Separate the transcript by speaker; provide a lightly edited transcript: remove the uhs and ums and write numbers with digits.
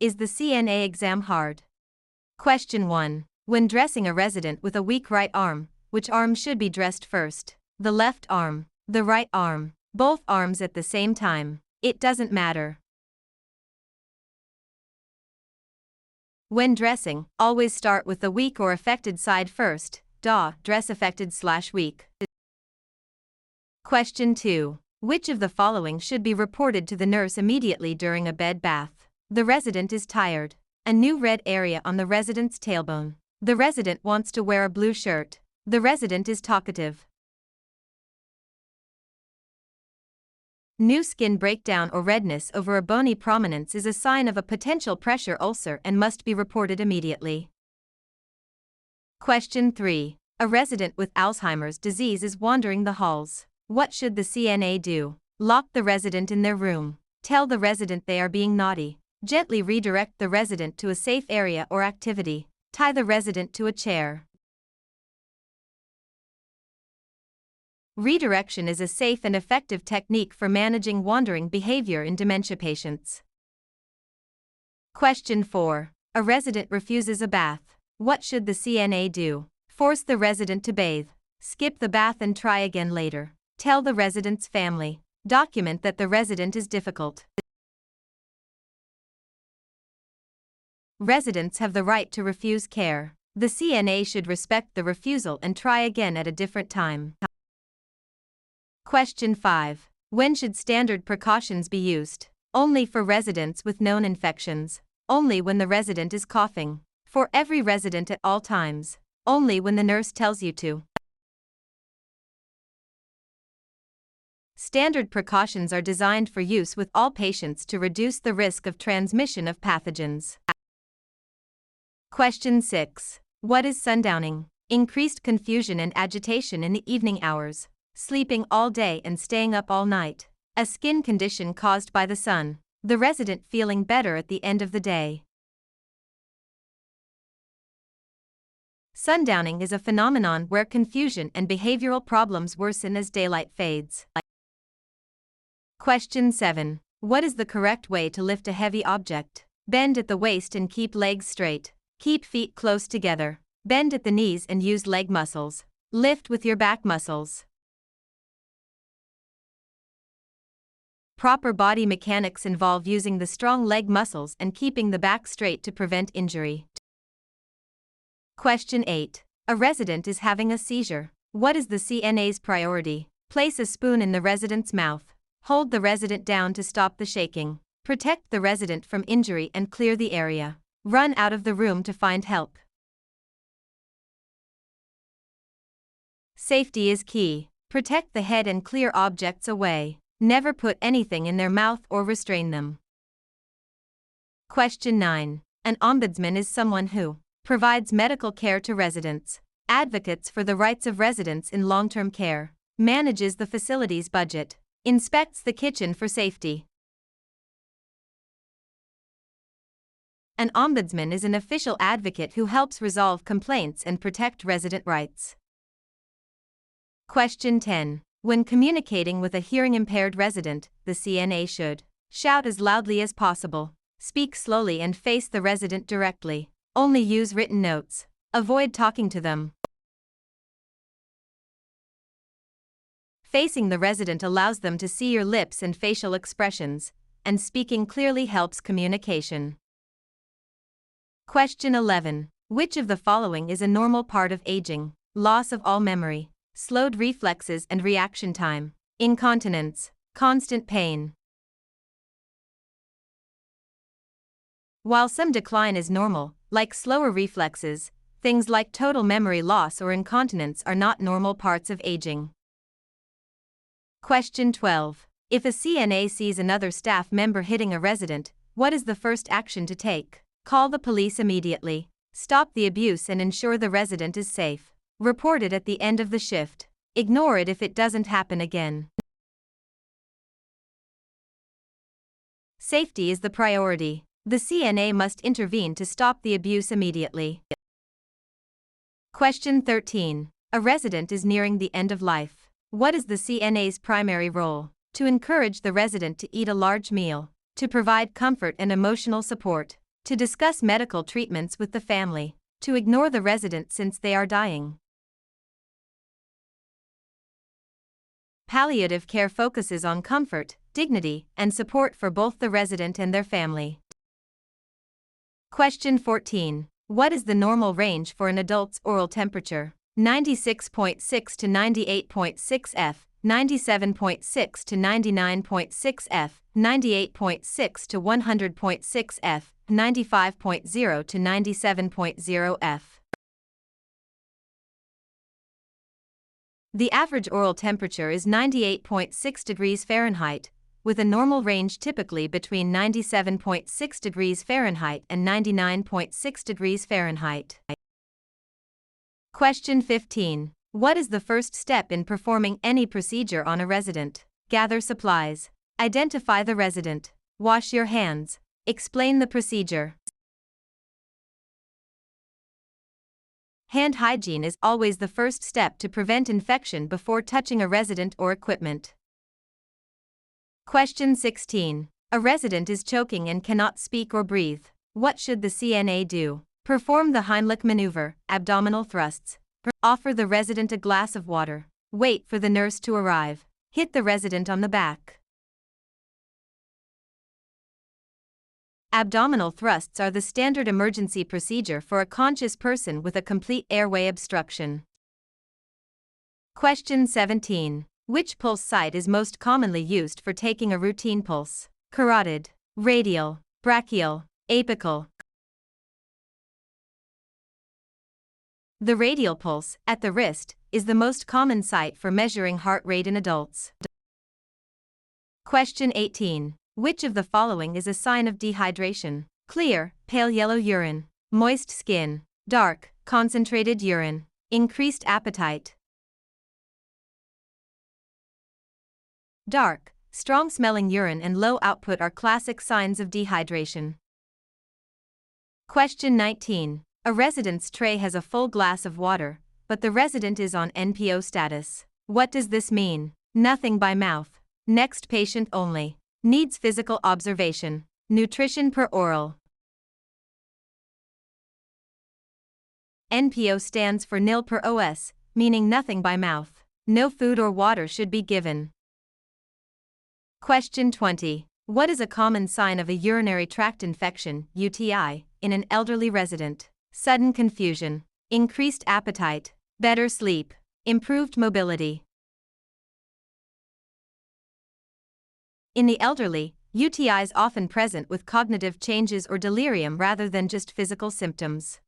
Speaker 1: Is the CNA exam hard? Question 1. When dressing a resident with a weak right arm, which arm should be dressed first? The left arm, the right arm, both arms at the same time? It doesn't matter. When dressing, always start with the weak or affected side first. Dress affected/weak. Question 2. Which of the following should be reported to the nurse immediately during a bed bath? The resident is tired. A new red area on the resident's tailbone. The resident wants to wear a blue shirt. The resident is talkative. New skin breakdown or redness over a bony prominence is a sign of a potential pressure ulcer and must be reported immediately. Question 3. A resident with Alzheimer's disease is wandering the halls. What should the CNA do? Lock the resident in their room. Tell the resident they are being naughty. Gently redirect the resident to a safe area or activity. Tie the resident to a chair. Redirection is a safe and effective technique for managing wandering behavior in dementia patients. Question 4. A resident refuses a bath. What should the CNA do? Force the resident to bathe. Skip the bath and try again later. Tell the resident's family. Document that the resident is difficult. Residents have the right to refuse care. The CNA should respect the refusal and try again at a different time. Question 5. When should standard precautions be used? Only for residents with known infections. Only when the resident is coughing. For every resident at all times. Only when the nurse tells you to. Standard precautions are designed for use with all patients to reduce the risk of transmission of pathogens. Question 6. What is sundowning? Increased confusion and agitation in the evening hours. Sleeping all day and staying up all night. A skin condition caused by the sun. The resident feeling better at the end of the day. Sundowning is a phenomenon where confusion and behavioral problems worsen as daylight fades. Question 7. What is the correct way to lift a heavy object? Bend at the waist and keep legs straight. Keep feet close together. Bend at the knees and use leg muscles. Lift with your back muscles. Proper body mechanics involve using the strong leg muscles and keeping the back straight to prevent injury. Question 8. A resident is having a seizure. What is the CNA's priority? Place a spoon in the resident's mouth. Hold the resident down to stop the shaking. Protect the resident from injury and clear the area. Run out of the room to find help. Safety is key. Protect the head and clear objects away. Never put anything in their mouth or restrain them. Question 9. An ombudsman is someone who provides medical care to residents, advocates for the rights of residents in long-term care, manages the facility's budget, inspects the kitchen for safety. An ombudsman is an official advocate who helps resolve complaints and protect resident rights. Question 10. When communicating with a hearing-impaired resident, the CNA should shout as loudly as possible, speak slowly and face the resident directly, only use written notes, avoid talking to them. Facing the resident allows them to see your lips and facial expressions, and speaking clearly helps communication. Question 11. Which of the following is a normal part of aging? Loss of all memory, slowed reflexes and reaction time, incontinence, constant pain. While some decline is normal, like slower reflexes, things like total memory loss or incontinence are not normal parts of aging. Question 12. If a CNA sees another staff member hitting a resident, what is the first action to take? Call the police immediately. Stop the abuse and ensure the resident is safe. Report it at the end of the shift. Ignore it if it doesn't happen again. Safety is the priority. The CNA must intervene to stop the abuse immediately. Question 13. A resident is nearing the end of life. What is the CNA's primary role? To encourage the resident to eat a large meal, to provide comfort and emotional support, To discuss medical treatments with the family. To ignore the resident since they are dying. Palliative care focuses on comfort, dignity, and support for both the resident and their family. Question 14. What is the normal range for an adult's oral temperature? 96.6 to 98.6 F, 97.6 to 99.6 F, 98.6 to 100.6 F, 95.0 to 97.0 F. The average oral temperature is 98.6 degrees Fahrenheit, with a normal range typically between 97.6 degrees Fahrenheit and 99.6 degrees Fahrenheit. Question 15. What is the first step in performing any procedure on a resident? Gather supplies. Identify the resident. Wash your hands. Explain the procedure. Hand hygiene is always the first step to prevent infection before touching a resident or equipment. Question 16. A resident is choking and cannot speak or breathe. What should the CNA do? Perform the Heimlich maneuver, abdominal thrusts. Offer the resident a glass of water. Wait for the nurse to arrive. Hit the resident on the back. Abdominal thrusts are the standard emergency procedure for a conscious person with a complete airway obstruction. Question 17. Which pulse site is most commonly used for taking a routine pulse? Carotid, radial, brachial, apical. The radial pulse, at the wrist, is the most common site for measuring heart rate in adults. Question 18. Which of the following is a sign of dehydration? Clear, pale yellow urine. Moist skin. Dark, concentrated urine. Increased appetite. Dark, strong-smelling urine and low output are classic signs of dehydration. Question 19. A resident's tray has a full glass of water, but the resident is on NPO status. What does this mean? Nothing by mouth. Next patient only. Needs physical observation. Nutrition per oral. NPO stands for nil per OS, meaning nothing by mouth. No food or water should be given. Question 20. What is a common sign of a urinary tract infection, UTI, in an elderly resident? Sudden confusion. Increased appetite. Better sleep. Improved mobility. In the elderly, UTI is often present with cognitive changes or delirium rather than just physical symptoms.